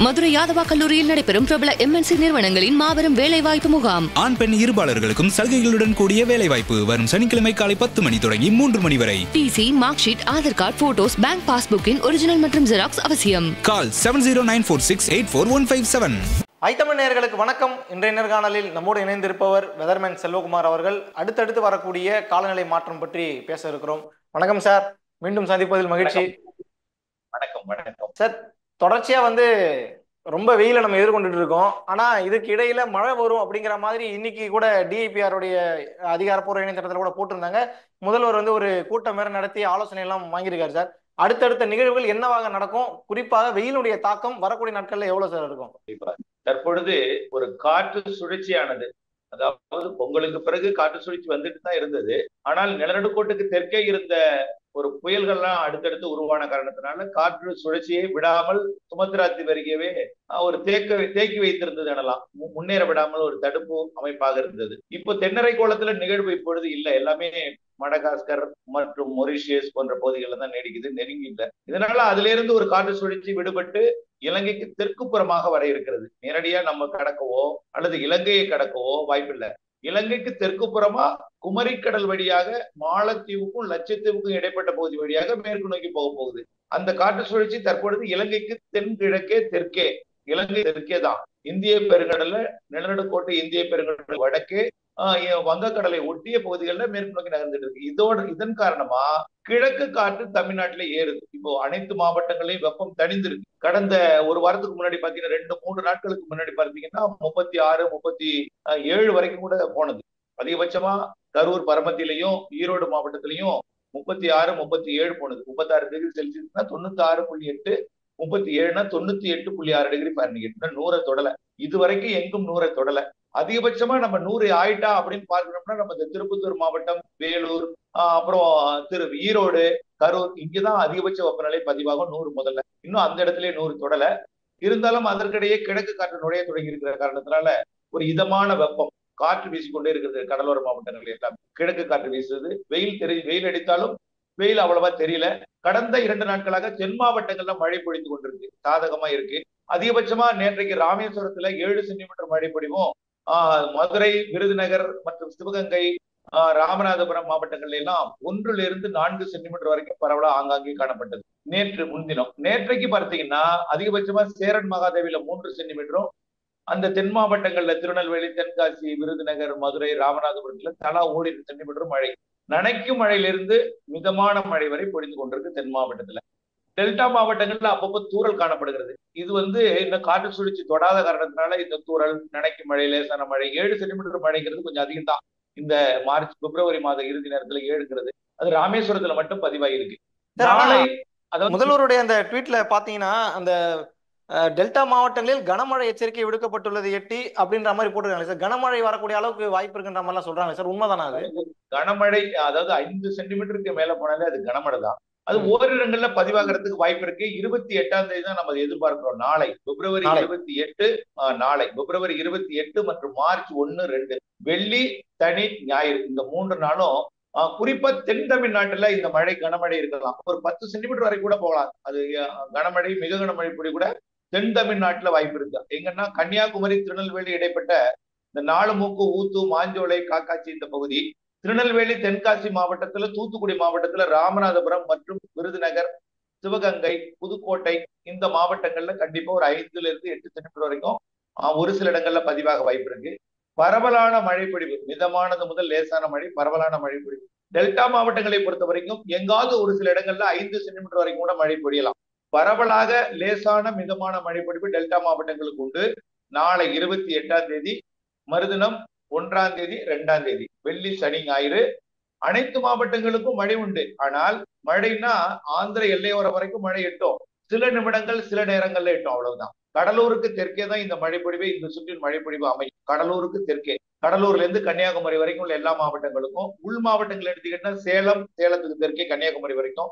மதுரை யாதவா கல்லூரியில் நடைபெறும் பிரபல MNC நிறுவனங்களின் மாபெரும் வேலைவாய்ப்பு முகாம். ஆண் பெண் இருபாளர்களுக்கும் சலுகைகளுடன் கூடிய வேலைவாய்ப்பு வரும் சனிக்கிழமை காலை 10 மணி தொடங்கி 3 மணி வரை. TC, mark sheet, Aadhaar card, photos, bank பாஸ்புக்கின் ஒரிஜினல் மற்றும் ஜெராக்ஸ் அவசியம். கால் 7094684157. ஐத்தமிழ் நேயர்களுக்கு வணக்கம். இன்றைய நேர்காணலில் நம்மோடு இணைந்திருப்பவர் வெதர்மேன் செல்வகுமார் அவர்கள். அடுத்தடுத்து வரக்கூடிய காலநிலை மாற்றம் பற்றி பேச இருக்கிறோம். வணக்கம் சார், மீண்டும் சந்திப்பதில் மகிழ்ச்சி. வணக்கம். வணக்கம் சார், தொடர்ச்சியா ரொம்ப வெயில நம்ம எதிர்கொண்டுட்டு இருக்கோம். ஆனா இதுக்கு இடையில மழை வரும் அப்படிங்கிற மாதிரி இன்னைக்கு கூட DIPR-உடைய அதிகாரப்பூர்வ இணையதளத்துல கூட போட்டிருந்தாங்க. முதல்வர் ஒரு கூட்டம் வேற நடத்தி ஆலோசனை எல்லாம் வாங்கியிருக்காரு சார். அடுத்தடுத்த நிகழ்வுகள் என்னவாக நடக்கும், குறிப்பாக வெயிலுடைய தாக்கம் வரக்கூடிய நாட்கள்ல எவ்வளவு சார் இருக்கும்? தற்பொழுது ஒரு காற்று சுழற்சியானது, அதாவது பொங்கலுக்கு பிறகு காற்று சுழற்சி வந்துட்டு தான் இருந்தது. ஆனால் நிலநடுக்கோட்டுக்கு தெற்கே இருந்த ஒரு புயல்கள்லாம் அடுத்தடுத்து உருவான காரணத்தினால காற்று சுழற்சியை விடாமல் சுமத்ரா தீவு ஒரு தேக்கி வைத்திருந்தது எனலாம், முன்னேற விடாமல் ஒரு தடுப்பு அமைப்பாக இருந்தது. இப்போ தென்னரை கோளத்துல நிகழ்வு இப்பொழுது இல்லை, எல்லாமே மடகாஸ்கர் மற்றும் மொரிஷியஸ் போன்ற பகுதிகளில் தான் நீடிக்குது, நெருங்கி இல்லை. இதனால அதுல இருந்து ஒரு காற்று சுழற்சி விடுபட்டு இலங்கைக்கு தெற்கு புறமாக வர இருக்கிறது. நேரடியா நம்ம கடக்கவோ அல்லது இலங்கையை கடக்கவோ வாய்ப்பில்லை. இலங்கைக்கு தெற்கு புறமா குமரிக்கடல் வழியாக மாலத்தீவுக்கும் லட்சத்தீவுக்கும் இடைப்பட்ட பகுதி வழியாக மேற்கு நோக்கி போக போகுது. அந்த காற்று சுழற்சி தற்பொழுது இலங்கைக்கு தென்கிழக்கே தெற்கே, இலங்கை தெற்கே தான் இந்திய பெருங்கடல்ல நிலநடுக்கோட்டு இந்திய பெருங்கடல் வடக்கே வங்கக்கடலை ஒட்டிய பகுதிகளில் மேற்கு நோக்கி நகர்ந்துட்டு இருக்கு. இதன் காரணமா கிழக்கு காற்று தமிழ்நாட்டிலே ஏறுது. இப்போ அனைத்து மாவட்டங்களையும் வெப்பம் தணிந்திருக்கு. கடந்த ஒரு வாரத்துக்கு முன்னாடி பாத்தீங்கன்னா 2-3 நாட்களுக்கு முன்னாடி பார்த்தீங்கன்னா 36, 37 வரைக்கும் கூட போனது. அதிகபட்சமா கரூர் பரமத்திலையும் ஈரோடு மாவட்டத்திலையும் 36, 37 போனது. 36 டிகிரி செல்சியஸ்னா 96.8, 37னா 98.6 டிகிரி ஃபாரன்ஹீட். 100 தொடல, இதுவரைக்கும் எங்கும் 100 தொடல. அதிகபட்சமா நம்ம 100 ஆயிட்டா அப்படின்னு பார்க்கணும்னா நம்ம இந்த திருப்பத்தூர் மாவட்டம், வேலூர், அப்புறம் ஈரோடு, கரூர், இங்கதான் அதிகபட்ச வெப்பநிலை பதிவாகும் 100 முதல்ல. இன்னும் அந்த இடத்துலயே 100 தொடல. இருந்தாலும் அதற்கிடையே கிழக்கு காற்று நுழைய தொடங்கி இருக்கிற காரணத்தினால ஒரு இதமான வெப்பம் காற்று வீசிக்கொண்டே இருக்கிறது. கடலோர மாவட்டங்கள் எல்லாம் கிழக்கு காற்று வீசுது. வெயில் அடித்தாலும் வெயில் அவ்வளவா தெரியல. கடந்த 2 நாட்களாக தென் மாவட்டங்கள்ல மழை பொழிந்து கொண்டிருக்கு, சாதகமா இருக்கு. அதிகபட்சமா நேற்றைக்கு ராமேஸ்வரத்துல 7 சென்டிமீட்டர் மழை பொழிவும், மதுரை, விருதுநகர் மற்றும் சிவகங்கை, ராமநாதபுரம் மாவட்டங்கள்ல எல்லாம் 1-4 சென்டிமீட்டர் வரைக்கும் பரவலா ஆங்காங்கே காணப்பட்டது. நேற்றைக்கு பார்த்தீங்கன்னா அதிகபட்சமா சேரன் மகாதேவில 3 சென்டிமீட்டரும், அந்த தென் மாவட்டங்கள்ல திருநெல்வேலி, தென்காசி, விருதுநகர், மதுரை, ராமநாதபுரத்துல தலா 1 சென்டிமீட்டர் மழை, நனைக்கும் மழையிலிருந்து மிதமான மழை வரை பொழிந்து கொண்டிருக்கு தென் மாவட்டத்துல. டெல்டா மாவட்டங்கள்ல அப்பப்போ தூறல் காணப்படுகிறது. இது இந்த காற்று சுழற்சி தொடாத காரணத்தினால இந்த தூறல், நனைக்கும் மழை, லேசான மழை, 7 சென்டிமீட்டர் மழைங்கிறது கொஞ்சம் அதிகம் தான். இந்த மார்ச், பிப்ரவரி மாத இறுதி நேரத்துல 7ங்கிறது அது ராமேஸ்வரத்துல மட்டும் பதிவாயிருக்கு. முதல்வருடைய அந்த ட்வீட்ல பாத்தீங்கன்னா அந்த டெல்டா மாவட்டங்களில் கனமழை எச்சரிக்கை விடுக்கப்பட்டுள்ளது 8 அப்படின்ற மாதிரி போட்டிருக்காங்க சார். கனமழை வரக்கூடிய அளவுக்கு வாய்ப்பு இருக்குன்ற மாதிரிலாம் சொல்றாங்க சார், உண்மைதானா அது? கனமழை அதாவது 5 சென்டிமீட்டருக்கு மேல போனாலே அது கனமழை தான். அது ஓரிடங்கள்ல பதிவாகிறதுக்கு வாய்ப்பு இருக்கு. 28ஆம் தேதி தான் நம்ம எதிர்பார்க்கிறோம். நாளை பிப்ரவரி 28, நாளை பிப்ரவரி 28 மற்றும் மார்ச் 1, 2, வெள்ளி, சனி, ஞாயிறு, இந்த 3 நாளும் குறிப்பா தென் தமிழ்நாட்டுல இந்த மழை கனமழை இருக்கலாம். ஒரு 10 சென்டிமீட்டர் வரை கூட போகலாம். அது கனமழை, மிக கனமழை பொடி கூட தென் தமிழ்நாட்டுல வாய்ப்பு இருக்கு. எங்கன்னா கன்னியாகுமரி, திருநெல்வேலி இடைப்பட்ட இந்த நாலுமூக்கு, ஊத்து, மாஞ்சோலை, காக்காட்சி இந்த பகுதி, திருநெல்வேலி, தென்காசி மாவட்டத்துல, தூத்துக்குடி மாவட்டத்துல, ராமநாதபுரம் மற்றும் விருதுநகர், சிவகங்கை, புதுக்கோட்டை இந்த மாவட்டங்கள்ல கண்டிப்பா ஒரு 5-8 சென்டிமீட்டர் வரைக்கும் ஒரு சில இடங்கள்ல பதிவாக வாய்ப்பு இருக்கு. பரவலான மழை பொழிவு, மிதமானது முதல் லேசான மழை, பரவலான மழை பொழிவு. டெல்டா மாவட்டங்களை பொறுத்த வரைக்கும் எங்காவது ஒரு சில இடங்கள்ல 5 சென்டிமீட்டர் வரைக்கும் கூட மழை பொழியலாம். பரவலாக லேசான மிதமான மழை பொழிவு டெல்டா மாவட்டங்களுக்கு உண்டு. நாளை 28ஆம் தேதி, மறுதினம் 1ஆம் தேதி, 2ஆம் தேதி, வெள்ளி, சனி, ஞாயிறு அனைத்து மாவட்டங்களுக்கும் மழை உண்டு. ஆனால் மழைன்னா ஆந்திர எல்லையோர வரைக்கும் மழை எட்டும், சில நிமிடங்கள் சில நேரங்கள்ல எட்டும், அவ்வளவுதான். கடலூருக்கு தெற்கே தான் இந்த மழைப்பொழிவை, இந்த சுற்றின் மழைப்பொழிவு அமையும். கடலூருக்கு தெற்கே, கடலூர்ல இருந்து கன்னியாகுமரி வரைக்கும் உள்ள எல்லா மாவட்டங்களுக்கும். உள் மாவட்டங்கள் எடுத்துக்கிட்டா சேலத்துக்கு தெற்கே கன்னியாகுமரி வரைக்கும்,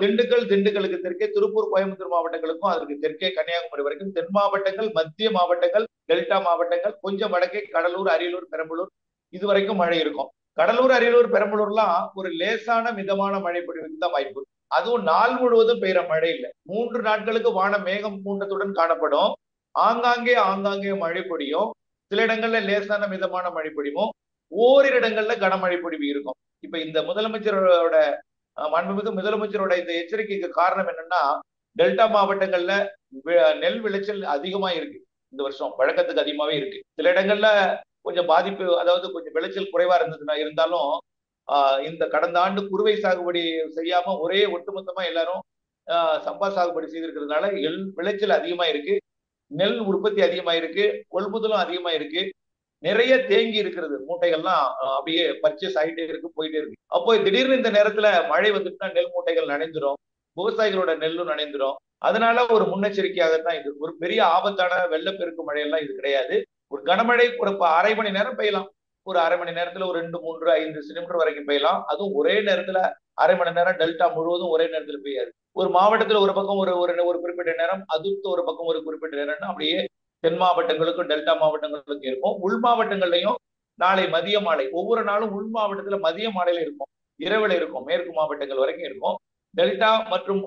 திண்டுக்கலுக்கு தெற்கே திருப்பூர், கோயம்புத்தூர் மாவட்டங்களுக்கும் அதற்கு தெற்கே கன்னியாகுமரி வரைக்கும், தென் மாவட்டங்கள், மத்திய மாவட்டங்கள், டெல்டா மாவட்டங்கள், கொஞ்சம் வடக்கே கடலூர், அரியலூர், பெரம்பலூர் இது வரைக்கும் மழை இருக்கும். கடலூர், அரியலூர், பெரம்பலூர்லாம் ஒரு லேசான மிதமான மழை பொழிவுக்கு தான் வாய்ப்பு. அதுவும் நாள் முழுவதும் பெய்யற மழை இல்லை. 3 நாட்களுக்கு வானம் மேகம் கூட்டத்துடன் காணப்படும். ஆங்காங்கே மழை பொழியும். சில இடங்கள்ல லேசான மிதமான மழை பொழிவும், ஓரிரு இடங்கள்ல கனமழை பொழிவு இருக்கும். இப்ப இந்த முதலமைச்சரோட மாண்புமிகு முதலமைச்சரோட இந்த எச்சரிக்கைக்கு காரணம் என்னன்னா, டெல்டா மாவட்டங்கள்ல நெல் விளைச்சல் அதிகமா இருக்கு. இந்த வருஷம் வழக்கத்துக்கு அதிகமாவே இருக்கு. சில இடங்கள்ல கொஞ்சம் பாதிப்பு, அதாவது கொஞ்சம் விளைச்சல் குறைவா இருந்தாலும் இந்த கடந்த ஆண்டு குறுவை சாகுபடி செய்யாம ஒரே ஒட்டுமொத்தமா எல்லாரும் சம்பா சாகுபடி செய்திருக்கிறதுனால விளைச்சல் அதிகமா இருக்கு, நெல் உற்பத்தி அதிகமா இருக்கு, கொள்முதலும் அதிகமா இருக்கு. நிறைய தேங்கி இருக்கிறது, மூட்டைகள்லாம் அப்படியே பர்ச்சேஸ் ஆகிட்டே இருக்கு, போயிட்டே இருக்கு. அப்போ திடீர்னு இந்த நேரத்துல மழை வந்துட்டுனா நெல் மூட்டைகள் நனைந்துரும், விவசாயிகளோட நெல்லும் நனைந்துரும். அதனால ஒரு முன்னெச்சரிக்கையாகத்தான் இது. ஒரு பெரிய ஆபத்தான வெள்ளப்பெருக்கு மழையெல்லாம் இது கிடையாது. ஒரு கனமழை ஒரு அரை மணி நேரம் பெய்யலாம், ஒரு அரை மணி நேரத்துல ஒரு 2, 3, 5 சென்டிமீட்டர் வரைக்கும் பெய்யலாம். அதுவும் ஒரே நேரத்துல அரை மணி நேரம் டெல்டா முழுவதும் ஒரே நேரத்துல பெய்யாது. ஒரு மாவட்டத்துல ஒரு பக்கம் ஒரு குறிப்பிட்ட நேரம், அதுக்கு ஒரு பக்கம் ஒரு குறிப்பிட்ட நேரம்னா அப்படியே தென் மாவட்டங்களுக்கும் டெல்டா மாவட்டங்களுக்கும் இருக்கும். உள் மாவட்டங்கள்லையும் நாளை மதிய மாலை, ஒவ்வொரு நாளும் உள் மாவட்டத்துல மதிய மாலையில இருக்கும், இரவுல இருக்கும், மேற்கு மாவட்டங்கள் வரைக்கும் இருக்கும். டெல்டா மற்றும்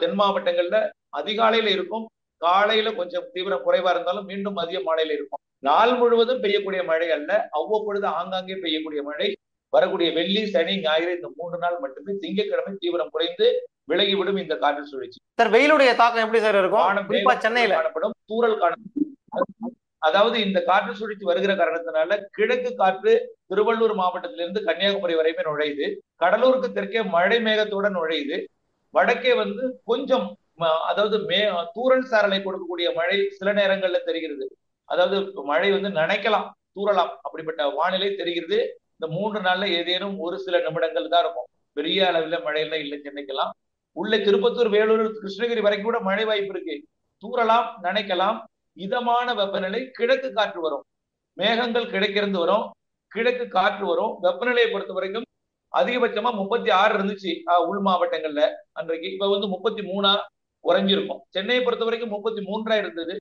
தென் மாவட்டங்கள்ல அதிகாலையில இருக்கும், காலையில கொஞ்சம் தீவிரம் குறைவா இருந்தாலும் மீண்டும் மதிய மாலையில இருக்கும். நாள் முழுவதும் பெய்யக்கூடிய மழை அல்ல, அவ்வப்பொழுது ஆங்காங்கே பெய்யக்கூடிய மழை. வரக்கூடிய வெள்ளி, சனி, ஞாயிறு இந்த 3 நாள் மட்டுமே. திங்கட்கிழமை தீவிரம் குறைந்து விலகிவிடும் இந்த காற்று சுழற்சி. சார் வெயிலுடைய தாக்கம் எப்படி சார் இருக்கும்? குறிப்பா சென்னையில காணப்படும், தூறல் காணப்படும். அதாவது இந்த காற்று சுழற்சி வருகிற காரணத்தினால கிழக்கு காற்று திருவள்ளூர் மாவட்டத்திலிருந்து கன்னியாகுமரி வரையுமே நுழையுது. கடலூருக்கு தெற்கே மழை மேகத்தோட நுழையுது. வடக்கே வந்து கொஞ்சம் அதாவது தூறல் சாரலை கொடுக்கக்கூடிய மழை சில நேரங்கள்ல தெரிகிறது. அதாவது மழை வந்து நனைக்கலாம், தூறலாம், அப்படிப்பட்ட வானிலை தெரிகிறது. இந்த 3 நாள்ல ஏதேனும் ஒரு சில நிமிடங்கள் தான் இருக்கும், பெரிய அளவுல மழையெல்லாம் இல்லை சென்னைக்கெல்லாம். உள்ள திருப்பத்தூர், வேலூர், கிருஷ்ணகிரி வரைக்கும் கூட மழை வாய்ப்பு இருக்கு. தூறலாம், நனைக்கலாம். இதமான வெப்பநிலை. கிழக்கு காற்று வரும், மேகங்கள் கிடைக்கிறது வரும், கிழக்கு காற்று வரும். வெப்பநிலையை பொறுத்த வரைக்கும் அதிகபட்சமா 36 இருந்துச்சு உள் மாவட்டங்கள்ல அன்றைக்கு. இப்ப வந்து 33 குறைஞ்சிருக்கும். சென்னையை பொறுத்த வரைக்கும் 33 இருந்தது,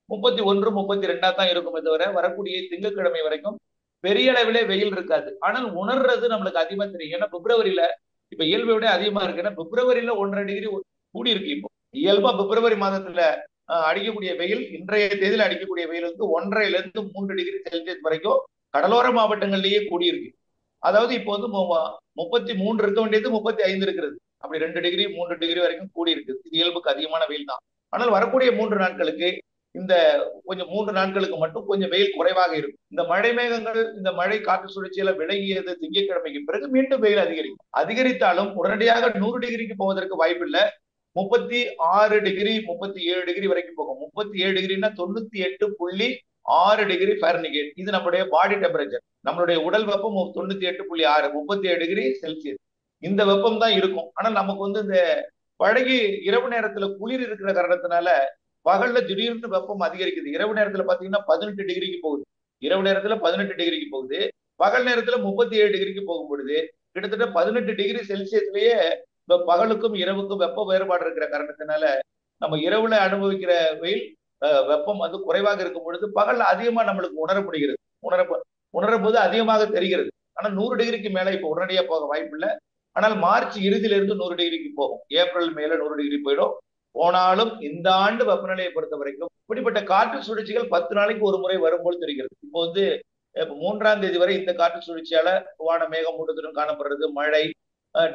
31, 32 தான் இருக்குமே தவிர வரக்கூடிய திங்கட்கிழமை வரைக்கும் பெரிய அளவிலே வெயில் இருக்காது. ஆனால் உணர்றது நம்மளுக்கு அதிகமா தெரியும். ஏன்னா பிப்ரவரியில இப்ப இயல்பை விட அதிகமா இருக்கு. ஏன்னா பிப்ரவரியில 1.5 டிகிரி கூடி இருக்கு. இப்போ இயல்பா பிப்ரவரி மாதத்துல அடிக்கக்கூடிய வெயில், இன்றைய தேதியில அடிக்கக்கூடிய வெயில் வந்து 1.5 to 3 டிகிரி செல்சியஸ் வரைக்கும் கடலோர மாவட்டங்கள்லயே கூடியிருக்கு. அதாவது இப்போ வந்து 33 இருக்க வேண்டியது 35 இருக்கிறது. அப்படி 2 டிகிரி 3 டிகிரி வரைக்கும் கூடி இருக்கு. இது இயல்புக்கு அதிகமான வெயில் தான். ஆனால் வரக்கூடிய 3 நாட்களுக்கு இந்த கொஞ்சம் 3 நாட்களுக்கு மட்டும் கொஞ்சம் வெயில் குறைவாக இருக்கும். இந்த மழை மேகங்கள், இந்த மழை காற்று சுழற்சியில விலகியது திங்கட்கிழமைக்கு பிறகு மீண்டும் வெயில் அதிகரிக்கும். அதிகரித்தாலும் உடனடியாக 100 டிகிரிக்கு போவதற்கு வாய்ப்பு இல்லை. 36 டிகிரி 37 டிகிரி வரைக்கும் போகும். 37 டிகிரினா 98.6 டிகிரி ஃபாரன்ஹீட். இது நம்மளுடைய பாடி டெம்பரேச்சர், நம்மளுடைய உடல் வெப்பம் 98.6, 37 டிகிரி செல்சியஸ். இந்த வெப்பம் தான் இருக்கும். ஆனா நமக்கு வந்து இந்த பழகி இரவு நேரத்துல குளிர் இருக்கிற காரணத்தினால பகல்ல திடீர்னு வெப்பம் அதிகரிக்குது. இரவு நேரத்துல பாத்தீங்கன்னா 18 டிகிரிக்கு போகுது. இரவு நேரத்துல 18 டிகிரிக்கு போகுது. பகல் நேரத்துல 37 டிகிரிக்கு போகும் பொழுது கிட்டத்தட்ட 18 டிகிரி செல்சியஸ்லயே பகலுக்கும் இரவுக்கும் வெப்ப வேறுபாடு இருக்கிற காரணத்தினால நம்ம இரவுல அனுபவிக்கிற வெயில் வெப்பம் வந்து குறைவாக இருக்கும் பொழுது பகல்ல அதிகமா நம்மளுக்கு உணர முடிகிறது. உணரும் போது அதிகமாக தெரிகிறது. ஆனா 100 டிகிரிக்கு மேல இப்ப உடனடியா போக வாய்ப்பு இல்லை. ஆனால் மார்ச் இறுதியில இருந்து 100 டிகிரிக்கு போகும். ஏப்ரல் மேல 100 டிகிரி போயிடும். போனாலும் இந்த ஆண்டு வெப்பநிலையை பொறுத்த வரைக்கும் இப்படிப்பட்ட காற்று சுழற்சிகள் 10 நாளைக்கு ஒரு முறை வரும்போது தெரிகிறது. இப்போ வந்து 3ஆம் தேதி வரை இந்த காற்று சுழற்சியால வான மேகமூட்டத்துடன் காணப்படுறது, மழை,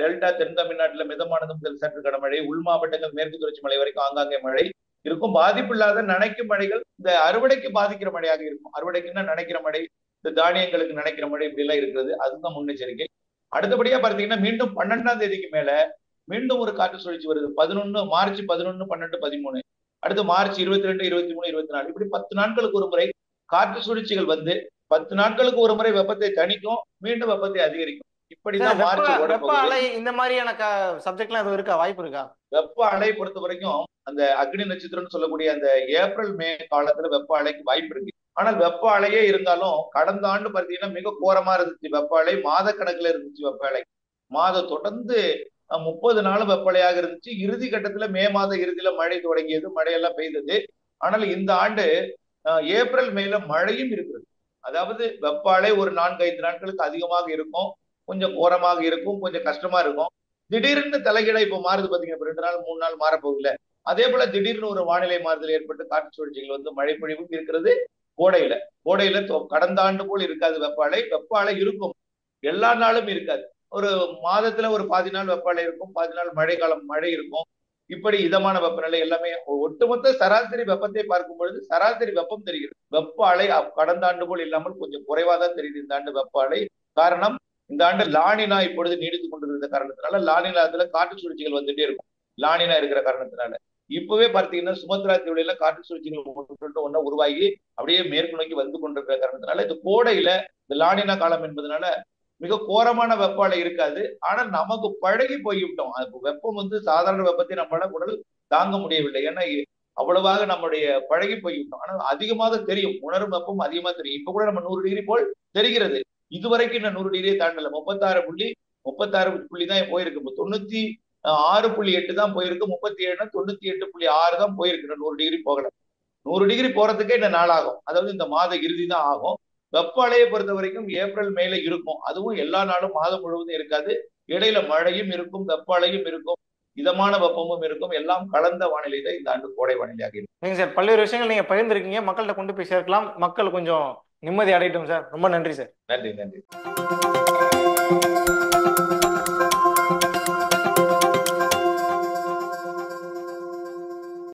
டெல்டா தென் தமிழ்நாட்டுல மிதமானது முதல் சற்று கனமழை, உள் மாவட்டங்கள் மேற்கு தொடர்ச்சி மலை வரைக்கும் ஆங்காங்கே மழை இருக்கும். பாதிப்பு இல்லாத நனைக்கும் மழைகள் இந்த அறுவடைக்கு பாதிக்கிற மழையாக இருக்கும். அறுவடைக்குன்னா நனைக்கிற மழை, இந்த தானியங்களுக்கு நனைக்கிற மழை இப்படி எல்லாம் இருக்கிறது. அதுதான் முன்னெச்சரிக்கை. அடுத்தபடியா பார்த்தீங்கன்னா மீண்டும் 12ஆம் தேதிக்கு மேல மீண்டும் ஒரு காற்று சுழற்சி வருது. மார்ச் 11, 12, 13, அடுத்து மார்ச் 22, 23, 24, இப்படி 10 நாட்களுக்கு ஒரு முறை காற்று சுழற்சிகள் வந்து 10 நாட்களுக்கு ஒரு முறை வெப்பத்தை தணிக்கும், மீண்டும் வெப்பத்தை அதிகரிக்கும். இப்படிதான் வெப்ப அலை இந்த மாதிரியான சப்ஜெக்ட்லாம் எதுவும் இருக்கா, வாய்ப்பு இருக்கா? வெப்ப அலை பொறுத்த வரைக்கும் அந்த அக்னி நட்சத்திரம்னு சொல்லக்கூடிய அந்த ஏப்ரல் மே காலத்துல வெப்ப அலைக்கு வாய்ப்பு இருக்கு. ஆனால் வெப்ப அலையே இருந்தாலும் கடந்த ஆண்டு பார்த்தீங்கன்னா மிக கோரமா இருந்துச்சு வெப்ப அலை. மாத கணக்குல இருந்துச்சு வெப்ப அலை. மாதம் தொடர்ந்து 30 நாளும் வெப்பலையாக இருந்துச்சு. இறுதி கட்டத்துல மே மாத இறுதியில மழை தொடங்கியது, மழையெல்லாம் பெய்தது. ஆனால் இந்த ஆண்டு ஏப்ரல் மேல மழையும் இருக்கிறது. அதாவது வெப்ப அலை ஒரு 4-5 நாட்களுக்கு அதிகமாக இருக்கும், கொஞ்சம் கோரமாக இருக்கும், கொஞ்சம் கஷ்டமா இருக்கும். திடீர்னு தலைகீழா இப்ப மாறுது பாத்தீங்கன்னா, இப்ப 2 நாள் 3 நாள் மாறப்போகுதுல. அதே போல திடீர்னு ஒரு வானிலை மாறுதல் ஏற்பட்டு காற்று சுழற்சிகள் வந்து மழை பொழிவும் இருக்கிறது கோடையில. கோடையில கடந்த ஆண்டு போல் இருக்காது வெப்ப அலை. வெப்ப அலை இருக்கும், எல்லா நாளும் இருக்காது. ஒரு மாதத்துல ஒரு பாதி நாள் வெப்ப அலை இருக்கும், பாதி நாள் மழை காலம் மழை இருக்கும். இப்படி இதமான வெப்பநிலை எல்லாமே ஒட்டுமொத்த சராசரி வெப்பத்தை பார்க்கும் பொழுது சராசரி வெப்பம் தெரிகிறது. வெப்ப அலை கடந்த ஆண்டு போல் இல்லாமல் கொஞ்சம் குறைவாதான் தெரியுது இந்த ஆண்டு வெப்ப அலை. காரணம், இந்த ஆண்டு லானினா இப்பொழுது நீடித்துக் கொண்டிருக்கிற காரணத்தினால லானினாத்துல காற்று சுழற்சிகள் வந்துட்டே இருக்கும். லானினா இருக்கிற காரணத்தினால இப்பவே பார்த்தீங்கன்னா சுமத்ரா தீவுல காற்று சுழற்சிகள் ஒண்ணு உருவாகி அப்படியே மேற்கு நோக்கி வந்து கொண்டிருக்கிற காரணத்தினால இந்த கோடையில இந்த லானினா காலம் என்பதனால மிக கோரமான வெப்ப அலை இருக்காது. ஆனா நமக்கு பழகி போய்விட்டோம். அது வெப்பம் வந்து சாதாரண வெப்பத்தை நம்மளால உடல் தாங்க முடியவில்லை. ஏன்னா அவ்வளவாக நம்முடைய பழகி போய்விட்டோம். ஆனா அதிகமாக தெரியும், உணரும் வெப்பம் அதிகமா தெரியும். இப்ப கூட நம்ம 100 டிகிரி போல் தெரிகிறது. இதுவரைக்கும் நான் 100 டிகிரியை தாண்டல. 36 புள்ளி தான் போயிருக்கு. இப்போ 96.8 தான் போயிருக்கு. 37 98.6 தான் போயிருக்கு. 100 டிகிரி போகல. 100 டிகிரி போறதுக்கே இந்த நாள் ஆகும். அதாவது இந்த மாத இறுதி தான் ஆகும். வெப்ப அலையை பொறுத்த வரைக்கும் ஏப்ரல் மேல இருக்கும். அதுவும் எல்லா நாளும் மாதம் முழுவதும் இருக்காது. இடையில மழையும் இருக்கும், வெப்ப அலையும் இருக்கும், இதமான வெப்பமும் இருக்கும். எல்லாம் கலந்த வானிலை தான் இந்த ஆண்டு கோடை வானிலையாக இருக்கும். நீங்க சார் பல்வேறு விஷயங்கள் நீங்க பகிர்ந்துருக்கீங்க, மக்கள்கிட்ட கொண்டு போய் சேர்க்கலாம், மக்கள் கொஞ்சம் நிம்மதி அடையட்டும் சார். ரொம்ப நன்றி சார். நன்றி.